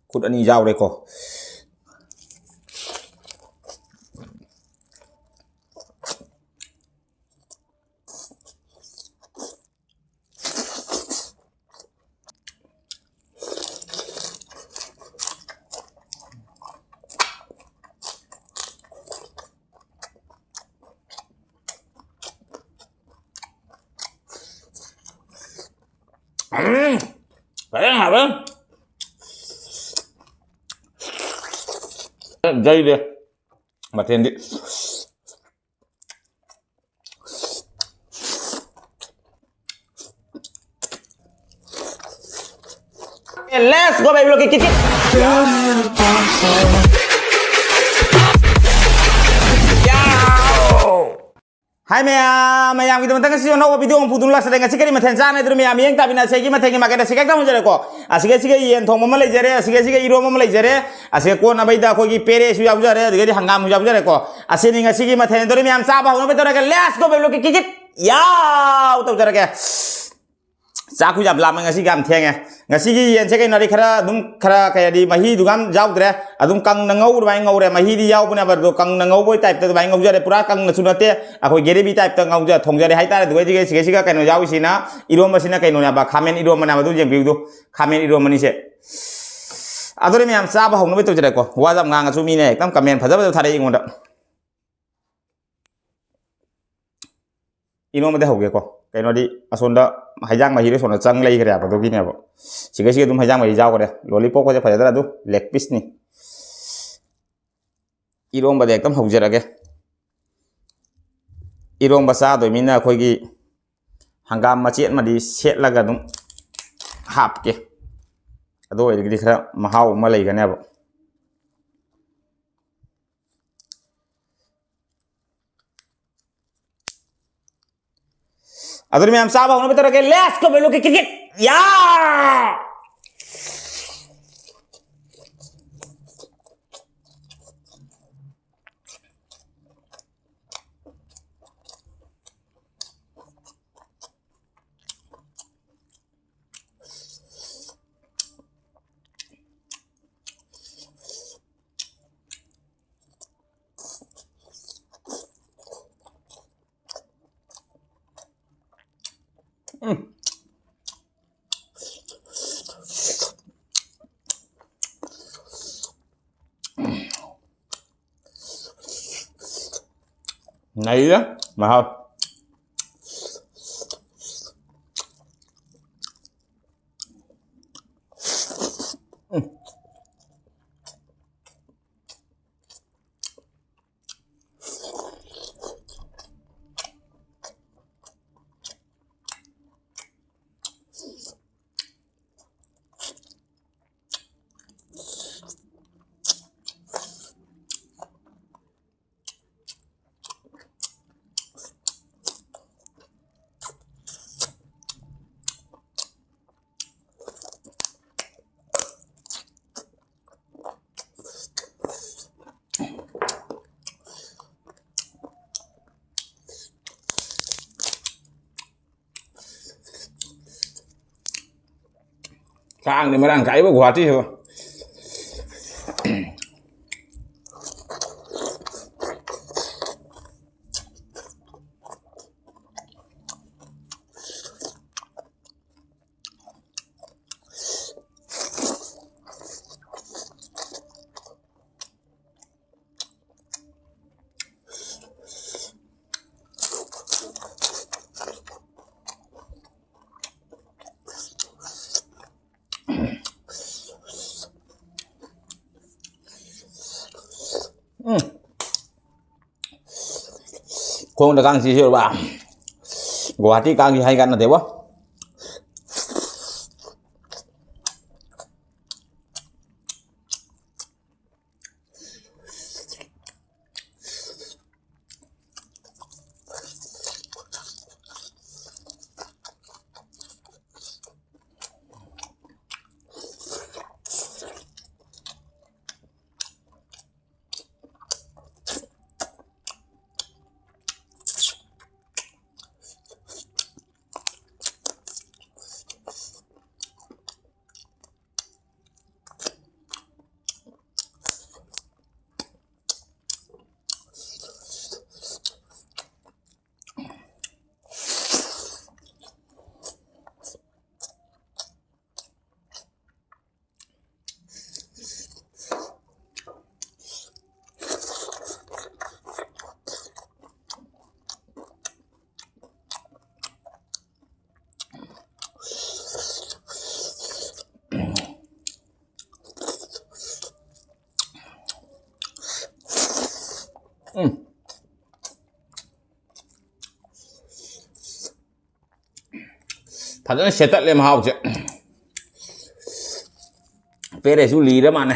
Khut ani jaure ko. Kayaknya apa? Jadi deh, matiin di. Let's go baby, look kikit. Hai mayam gitu mentang sih ono video on pudun la sedang sikari mathen jana itu mayam yang tapi na segi mathen makada sikak tamu jare ko asike yen thong mama jare asike iro mama jare asike ko na baida ko gi pere su jabu jare gadi hangam jabu jare ko asini ngasi gi mathen itu mayam sa ba ono betora ke let's go baby look kikit ya utau jare ke Saku jam lama ngasi gam tiang ngasi gi yen sekai nari khara dum khara kaya di mahi dugam jauh dre adum kang nangau bai ngau re mahi di jauh punya berdo kang nangau boy type te bai ngau jare pura kang nasunate aku gere bi type te ngau jare thong jare hai tare duai jige sige siga kaino jauh sina iro masina kaino nya ba khamen iro mana badu jeng biu khamen iro mani se adore mi am sa ba hong no beto jare ko wajam ngang su mi ne ekdam kamen phaja phaja thare ingonda ino made hoge ko kaino di asonda hajang mahi re sona chang lei kare apa dogi ne abo sige sige dum hajang mahi jaw kare lollipop ko je phaja dara du leg piece ni irong ba de ekdam haujarage irong ba sa do mina khoi gi hangam machet ma di set laga dum hap ke ado oi gi khara mahau ma lei gane abo adore mi am sa ba ono betora ke let's go belo ke kikit ya này đó mà thôi Sang thì mới đang cãi với quả chứ hả? Kung dagang sisir ba? Guwahati kang hay kan na dewa. फजन सेतले महावसे पेरेसु Leer माने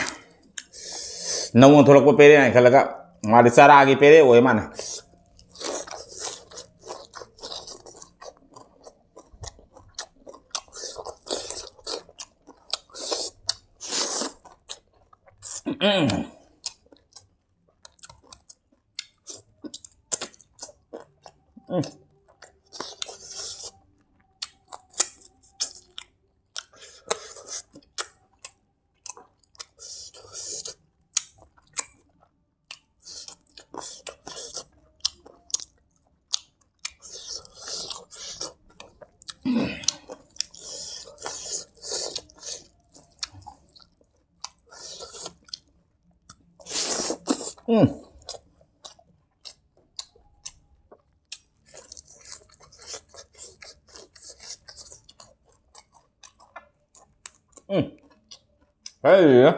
नमो थोड़को पेरे नहीं खलगा मारे सारा आगे पेरे वो माने Hey,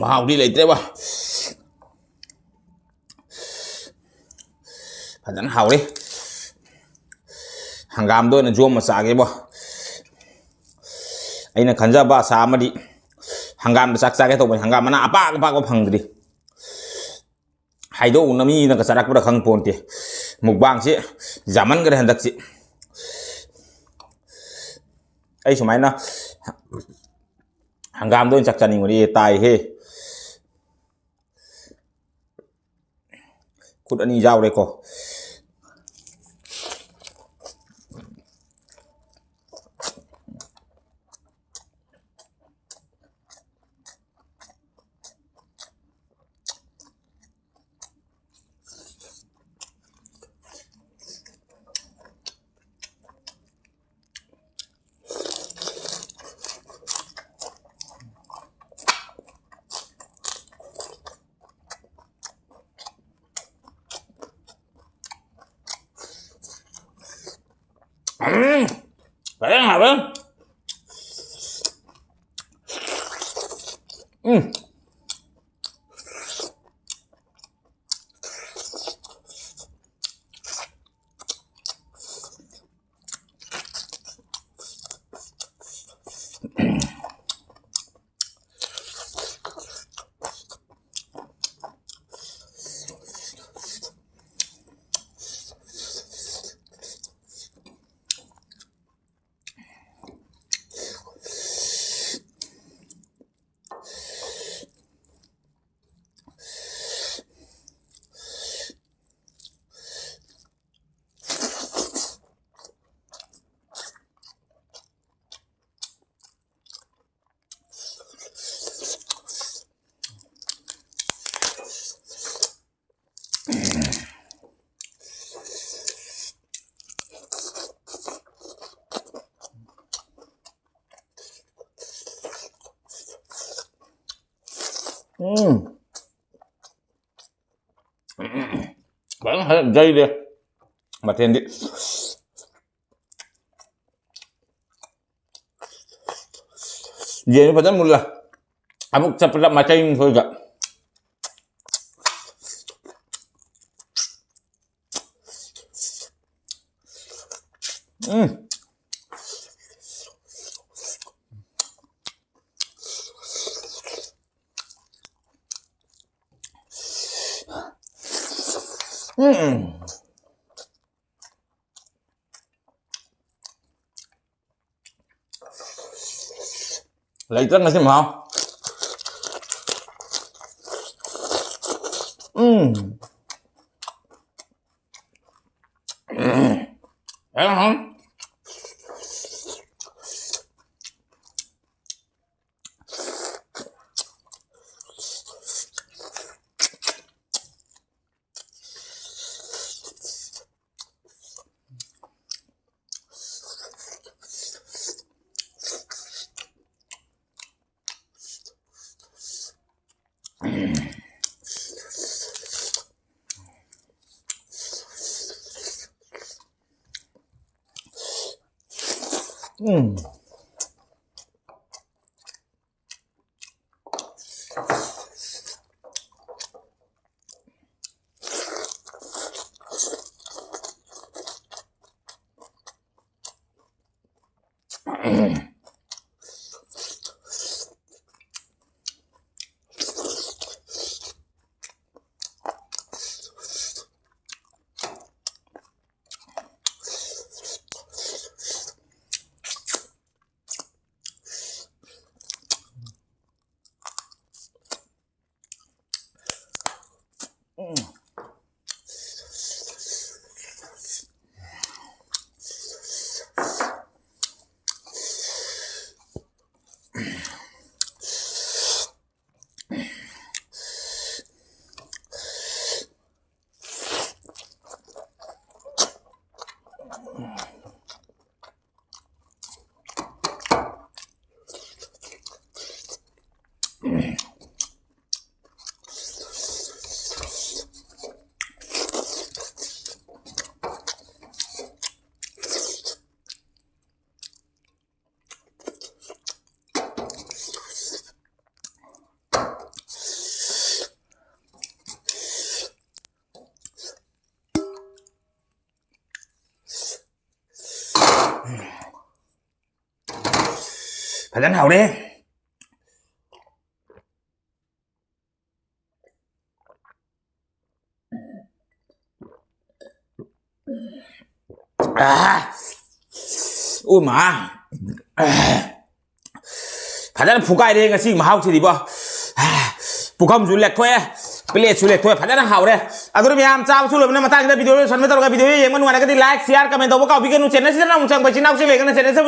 wow đi lấy thế ba फजन Haware हंगाम दो न जोम मसागे बो अइना खंजाबा सामदी हंगाम चाक चाके तो हंगाम मना अपा अपा को फंगद्री हाइदो उनमी न कसरक पुरा खंग पोंते मुकबांग से जामन गरे हंदक से ai सुमाइना हंगाम दो चाक चानी ngori tai he kut ani jaw re ko kalian apa? Bạn hãy dây đi mà thêm đi dây pada mula amuk seperti macam ini juga lấy rất là xem không thấy không phải đánh hậu đi ui mà phải đánh phụ cay đi cái gì mà hậu thì đi bỏ phụ không du lịch thôi Pilih sulit tuh, padahal hau deh. Aduh mi am cam sulum nama tang kita video sanme taruh video yang mana kita di like, share, komen tahu kau bikin channel sih na muncang baca nak sih lekan channel sih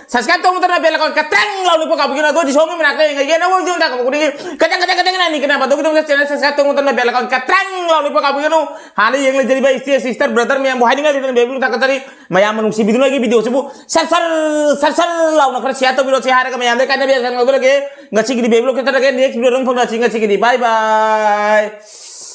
subscribe tuh muter na bel kon kateng lalu kau bikin aduh di show mi nak yang gini namun jangan tak kau ini kateng nani kenapa tuh kita channel subscribe tuh muter na bel kon kateng lalu kau bikin hari yang jadi bayi sister brother mi am buhay nggak di bel tak tadi mayam menungsi video lagi video sih bu sar lalu nak share tuh video sih hari kami ada kan biasa ngobrol lagi nggak sih di bel kita lagi next video orang pun nggak sih di bye bye.